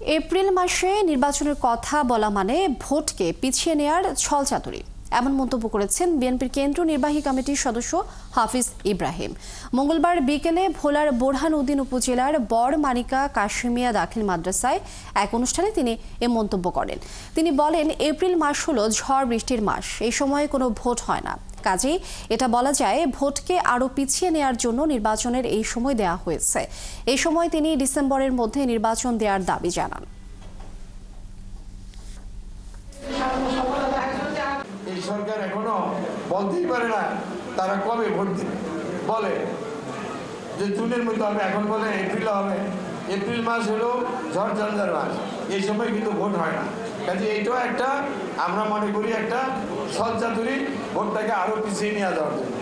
April মাসে নির্বাচনের কথা বলা মানে ভোটকে পিছিয়ে নেয়ার ছলচাতুরি, এমন মন্তব্য করেছেন বিএনপির কেন্দ্রীয় নির্বাহী কমিটির সদস্য হাফিজ ইব্রাহিম। মঙ্গলবার বিকেলে ভোলার বোরহানউদ্দিন উপজেলার বড়মানিকা কাশেমিয়া দাখিল মাদ্রাসায় এক অনুষ্ঠানে তিনি এ মন্তব্য করেন। তিনি বলেন, এপ্রিল মাস হলো ঝড় বৃষ্টির মাস, এই সময়ে কোনো ভোট হয় না। কাজেই এটা বলা যায় ভোটকে আরও পিছিয়ে নেয়ার জন্য নির্বাচনের এই সময় দেয়া হয়েছে। এই সময় তিনি ডিসেম্বরের মধ্যে নির্বাচন দেওয়ার দাবি জানান। এই সরকার এখনো বলতেই পারে না তারা কবে ভোট দিবে। বলে যে জুনের মধ্যে হবে, এখন বলে এপ্রিলে হবে। এপ্রিল মাস হলো ঝড় ঝঞ্ঝার মাস, এই সময় কিন্তু ভোট হয় না। কাজে এইটাও একটা আমরা মনে করি একটা ছলচাতুরি, ভোটটাকে আরো পিছিয়ে নিয়ে যাওয়ার জন্য।